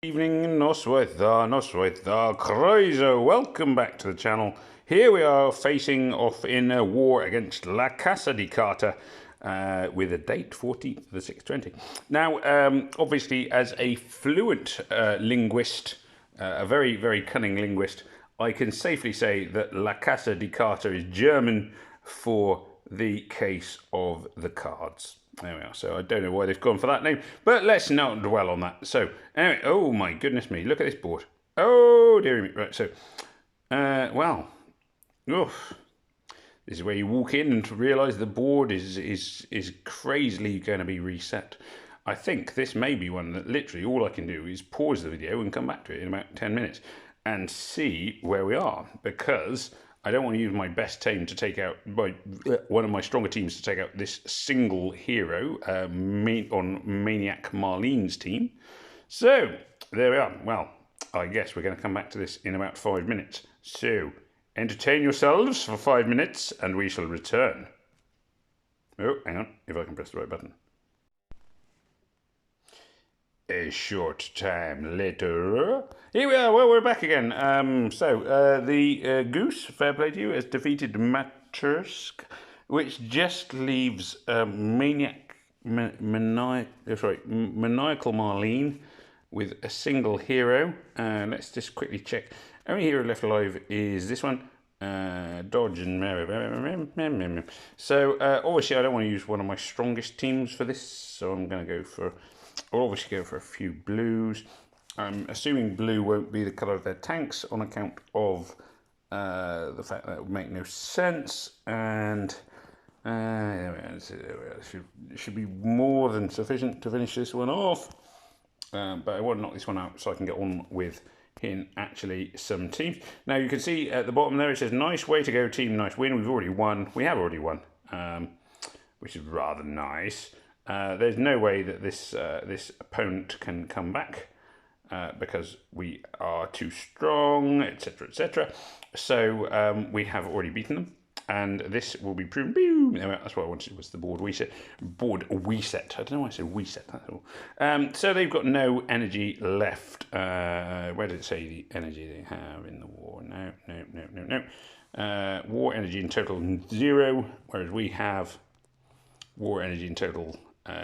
Evening, Noswaitha, Croiser. Welcome back to the channel. Here we are facing off in a war against La Casa di Carta with a date 14th of the 620. Now, obviously, as a fluent linguist, a very, very cunning linguist, I can safely say that La Casa di Carta is German for the case of the cards. There we are. So I don't know why they've gone for that name, but let's not dwell on that. So anyway, oh my goodness me, look at this board. Oh dear me. Right, so, well, oof. This is where you walk in and realise the board is crazily going to be reset. I think this may be one that literally all I can do is pause the video and come back to it in about 10 minutes and see where we are, because I don't want to use my best team to take out one of my stronger teams to take out this single hero on Maniac Marlene's team. So there we are. Well, I guess we're going to come back to this in about 5 minutes. So entertain yourselves for 5 minutes and we shall return. Oh, hang on, if I can press the right button. A short time later. Here we are, well, we're back again. The Goose, fair play to you, has defeated Matursk, which just leaves Maniacal Marlene with a single hero. Let's just quickly check. Only hero left alive is this one. Dodge and Mary. So, obviously, I don't want to use one of my strongest teams for this, so I'm going to go for... I'll obviously go for a few blues. I'm assuming blue won't be the colour of their tanks on account of the fact that it would make no sense. And it should be more than sufficient to finish this one off. But I want to knock this one out so I can get on with hitting actually some teams. Now you can see at the bottom there it says, nice way to go team, nice win. We've already won. We have already won, which is rather nice. There's no way that this opponent can come back because we are too strong, etc., etc. So we have already beaten them, and this will be proven. Boom! That's what I wanted, was the board reset. Board reset. I don't know why I said reset. That's all. So they've got no energy left. Where did it say the energy they have in the war? No. War energy in total 0, whereas we have war energy in total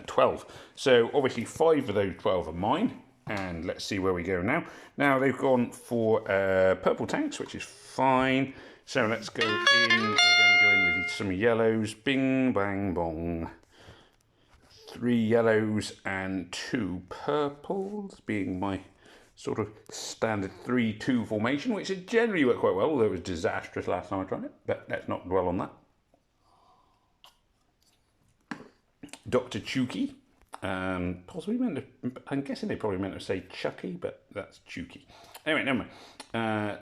12. So obviously 5 of those 12 are mine, and let's see where we go now. Now they've gone for purple tanks, which is fine. So let's go in. We're going to go in with some yellows. Bing, bang, bong. 3 yellows and 2 purples, being my sort of standard 3-2 formation, which has generally worked quite well, although it was disastrous last time I tried it. But let's not dwell on that. Dr. Chuki, possibly meant to, I'm guessing they probably meant to say Chucky, but that's Chuki. Anyway, never mind.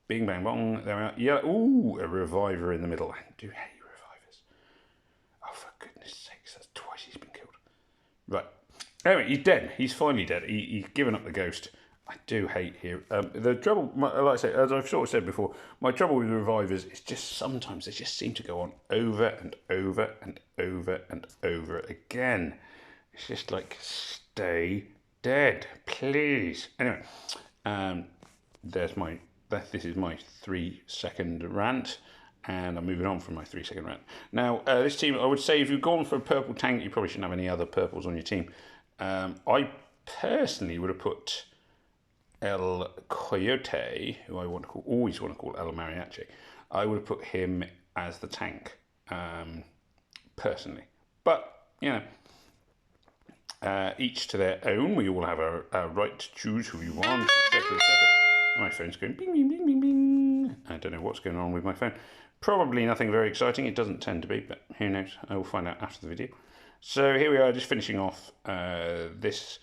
Bing, bang, bong, there we are. Yeah, ooh, a reviver in the middle. I do hate revivers. Oh, for goodness sakes, that's twice he's been killed. Right. Anyway, he's dead. He's finally dead. He's given up the ghost. I do hate here. The trouble, like I say, as I've sort of said before, my trouble with revivers is just sometimes they just seem to go on over and over and over and over again. It's just like, stay dead, please. Anyway, this is my 3-second rant, and I'm moving on from my 3-second rant. Now, this team, I would say if you've gone for a purple tank, you probably shouldn't have any other purples on your team. I personally would have put El Coyote, who I always want to call El Mariachi. I would have put him as the tank, personally. But, you know, each to their own. We all have a right to choose who we want, etc., etc. My phone's going bing, bing, bing, bing, bing. I don't know what's going on with my phone. Probably nothing very exciting. It doesn't tend to be, but who knows? I will find out after the video. So here we are, just finishing off this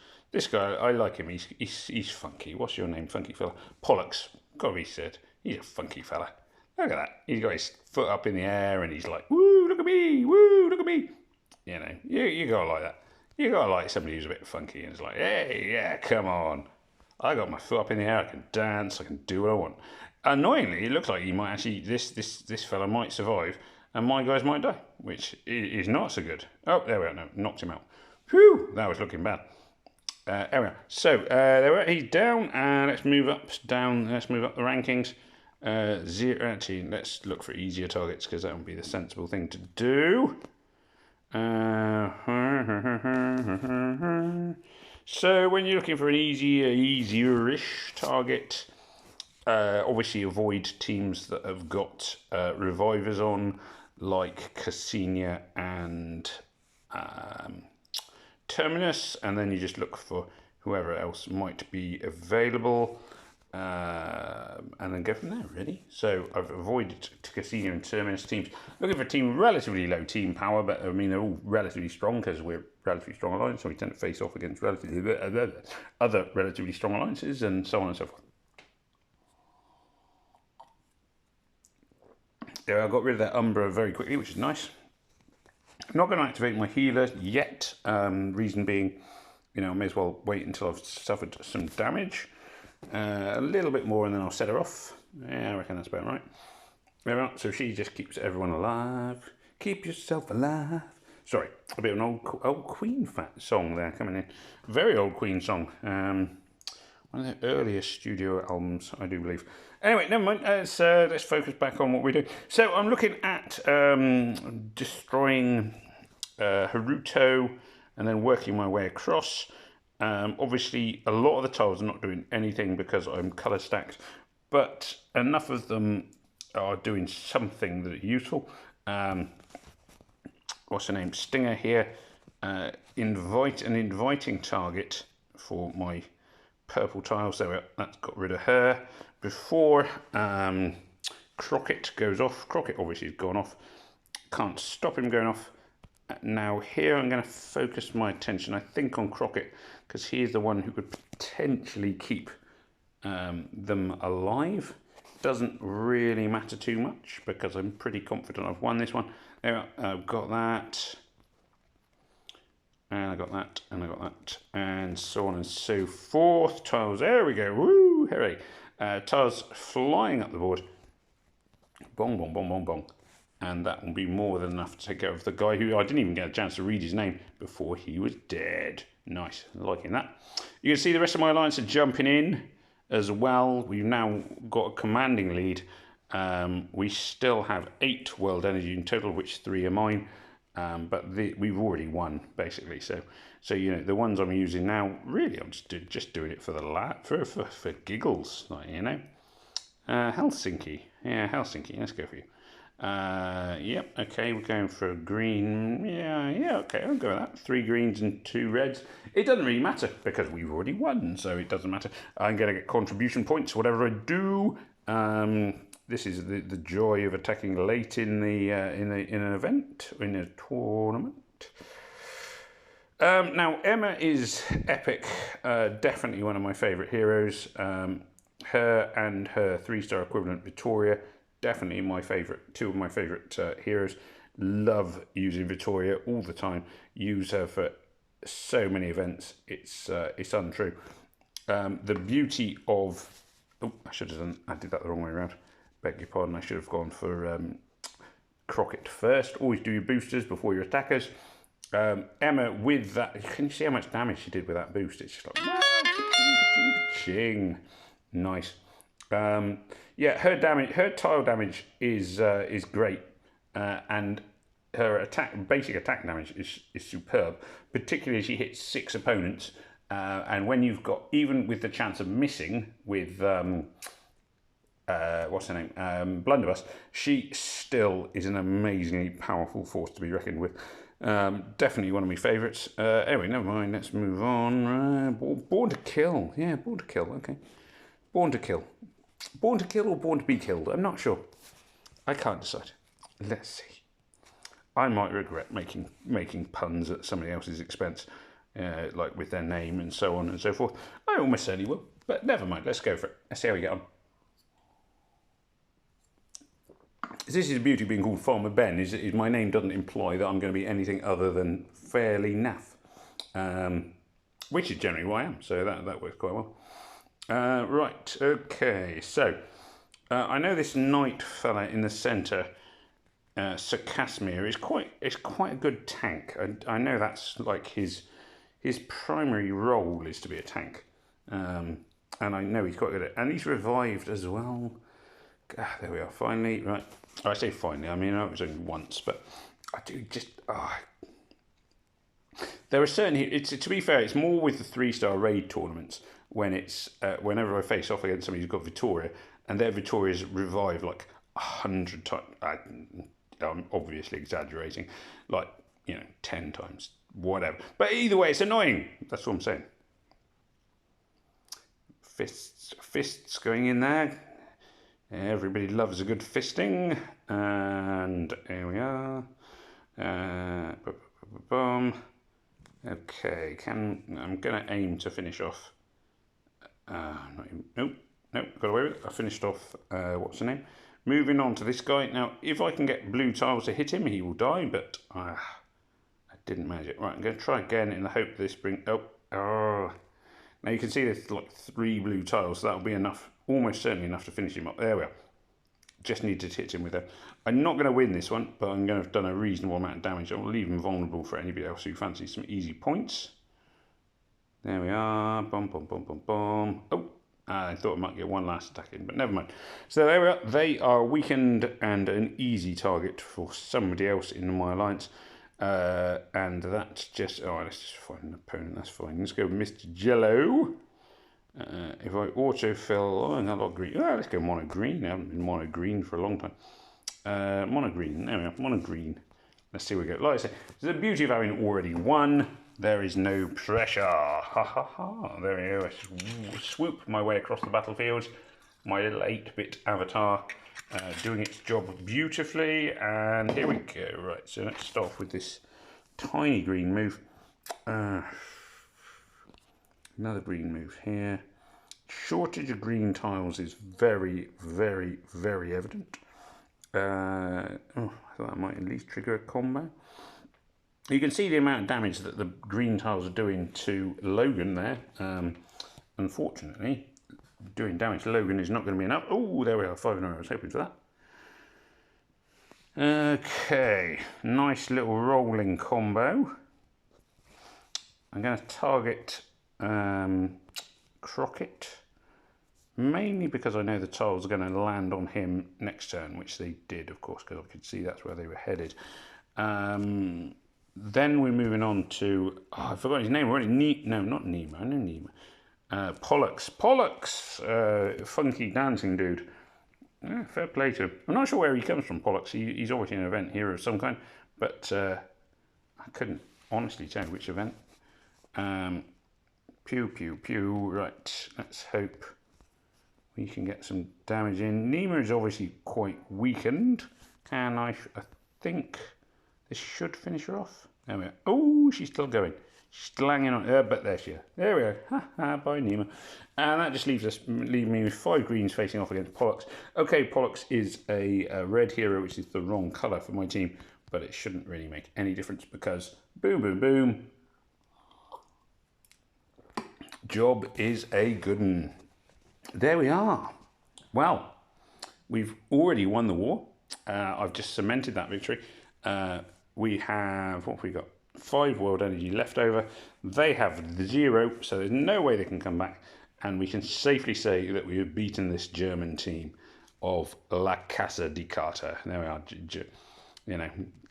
guy. I like him. He's funky. What's your name, funky fella? Pollux. Gotta be said. He's a funky fella. Look at that. He's got his foot up in the air and he's like, woo, look at me, woo, look at me. You know, you gotta like that. You gotta like somebody who's a bit funky and is like, hey, yeah, come on. I got my foot up in the air. I can dance. I can do what I want. Annoyingly, it looks like he might actually. This fella might survive, and my guys might die, which is not so good. Oh, there we are. No, knocked him out. Whew, that was looking bad. There we are. So there we are. He's down. Let's move up, down. Let's move up the rankings. Actually, let's look for easier targets because that would be the sensible thing to do. So when you're looking for an easier-ish target, obviously avoid teams that have got revivers on, like Cassini and Terminus, and then you just look for whoever else might be available, and then go from there, really. So I've avoided Cassini and Terminus teams. Looking for a team relatively low team power, but I mean, they're all relatively strong because we're relatively strong alliance, so we tend to face off against relatively other relatively strong alliances, and so on and so forth. There, I got rid of that Umbra very quickly, which is nice. I'm not going to activate my healer yet. Reason being, I may as well wait until I've suffered some damage. A little bit more and then I'll set her off. Yeah, I reckon that's about right. There we are. So she just keeps everyone alive. Keep yourself alive. Sorry, a bit of an old Queen song there coming in. Very old Queen song. One of the earliest studio albums, I do believe. Anyway, never mind. Let's focus back on what we do. So I'm looking at destroying Haruto and then working my way across. Obviously, a lot of the tiles are not doing anything because I'm colour stacked, but enough of them are doing something that is useful. What's her name? Stinger here. Invite an inviting target for my purple tiles. So that's got rid of her. Before Crockett goes off, Crockett obviously has gone off. Can't stop him going off. Now here I'm going to focus my attention, I think, on Crockett, because he is the one who could potentially keep them alive. Doesn't really matter too much because I'm pretty confident I've won this one. There, I've got that. And I got that, and I got that, and so on and so forth. Tiles, there we go. Woo, hooray. Tiles flying up the board. Bong, bong, bong, bong, bong. And that will be more than enough to take care of the guy who I didn't even get a chance to read his name before he was dead. Nice, liking that. You can see the rest of my alliance are jumping in as well. We've now got a commanding lead. We still have 8 world energy in total, which 3 are mine. But we've already won, basically. So the ones I'm using now, really, I'm just doing it for the for giggles, like, Helsinki, yeah, Helsinki. Let's go for you. Yep, okay, we're going for a green. Yeah, okay, I'll go with that. 3 greens and 2 reds. It doesn't really matter because we've already won, so it doesn't matter. I'm going to get contribution points, whatever I do. This is the joy of attacking late in an event, in a tournament. Now Emma is epic, definitely one of my favourite heroes. Her and her 3-star equivalent Vittoria, definitely two of my favourite heroes. Love using Vittoria all the time. Use her for so many events. It's untrue. The beauty of I did that the wrong way around. Beg your pardon, I should have gone for Crockett first. Always do your boosters before your attackers. Emma with that, can you see how much damage she did with that boost? It's just like, ching. Nice. Yeah, her tile damage is great, and her basic attack damage is superb, particularly as she hits 6 opponents, and when you've got, even with the chance of missing with what's her name? Blunderbuss, she still is an amazingly powerful force to be reckoned with. Definitely one of my favourites. Anyway, never mind, let's move on. Born to Kill. Yeah, Born to Kill, okay. Born to Kill. Born to Kill or Born to be Killed? I'm not sure. I can't decide. Let's see. I might regret making puns at somebody else's expense, like with their name and so on and so forth. I almost certainly will, but never mind. Let's go for it. Let's see how we get on. This is the beauty of being called Farmer Ben, is my name doesn't imply that I'm going to be anything other than fairly naff, which is generally who I am, so that works quite well. Right, okay, so I know this knight fella in the centre, Sir Casimir, is quite a good tank. I know that's like his his primary role is to be a tank. And I know he's quite good at it. And he's revived as well. There we are, finally. Right, I say finally, I mean, it was only once, but I do just... There are certain... to be fair, it's more with the 3-star raid tournaments when it's... whenever I face off against somebody who's got Vittoria, and their Vittoria's revived like 100 times. I'm obviously exaggerating. Like, 10 times. Whatever. But either way, it's annoying. That's what I'm saying. Fists going in there. Everybody loves a good fisting. And here we are. Okay, I'm going to aim to finish off. Nope, got away with it. I finished off, what's the name? Moving on to this guy. Now, if I can get blue tiles to hit him, he will die, but I didn't manage it. Right, I'm going to try again in the hope this brings... Oh. Now you can see there's like 3 blue tiles, so that'll be enough, almost certainly enough to finish him up. There we are. Just need to hit him with them. I'm not going to win this one, but I'm going to have done a reasonable amount of damage. I'll leave him vulnerable for anybody else who fancies some easy points. There we are. Boom, boom, boom, boom, boom. Oh, I thought I might get one last attack in, but never mind. So there we are. They are weakened and an easy target for somebody else in my alliance. And that's just... Oh, let's just find an opponent. That's fine. Let's go with Mr. Jello. If I autofill... Oh, I got a lot of green. Let's go mono green. I haven't been mono green for a long time. Mono green. There we are. Mono green. Let's see where we go. Like I say, the beauty of having already won, there is no pressure. Ha ha ha. There we go. I swoop my way across the battlefield. My little 8-bit avatar doing its job beautifully. And here we go. Right, so let's start off with this tiny green move. Another green move here. Shortage of green tiles is very, very, very evident. I thought that might at least trigger a combo. You can see the amount of damage that the green tiles are doing to Logan there. Unfortunately, doing damage to Logan is not going to be enough. Oh, there we are, 5 in a row. I was hoping for that. Okay, nice little rolling combo. I'm going to target Crockett, mainly because I know the tiles are going to land on him next turn, which they did, of course, because I could see that's where they were headed. Then we're moving on to... Oh, I forgot his name already. No, not Nemo. I know Nemo. Pollux. Funky dancing dude. Yeah, fair play to him. I'm not sure where he comes from, Pollux. He's obviously an event hero of some kind, but I couldn't honestly tell which event. Pew, pew, pew. Right, let's hope we can get some damage in. Nemo is obviously quite weakened. I think this should finish her off. There we are. Oh, she's still going. She's still hanging on. But there she is. There we are. Ha ha, bye Nemo. And that just leaves me with 5 greens facing off against Pollux. Okay, Pollux is a red hero, which is the wrong colour for my team, but it shouldn't really make any difference because boom, boom, boom. Job is a good one. There we are. Well, we've already won the war. I've just cemented that victory. We have, what have we got? 5 world energy left over. They have 0, so there's no way they can come back. And we can safely say that we have beaten this German team of La Casa di Carta. There we are.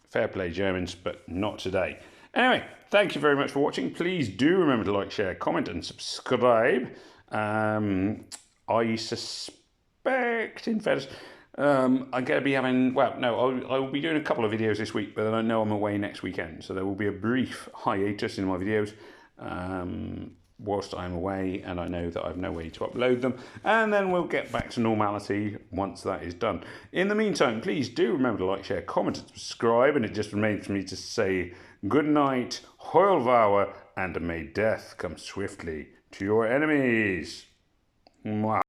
Fair play Germans, but not today. Anyway, thank you very much for watching. Please do remember to like, share, comment, and subscribe. I suspect, in fairness, I'm going to be having, I will be doing a couple of videos this week, but I know I'm away next weekend. So there will be a brief hiatus in my videos whilst I'm away, and I know that I've no way to upload them. And then we'll get back to normality once that is done. In the meantime, please do remember to like, share, comment, and subscribe. And it just remains for me to say good night, Heil Vower, and may death come swiftly to your enemies. Mwah.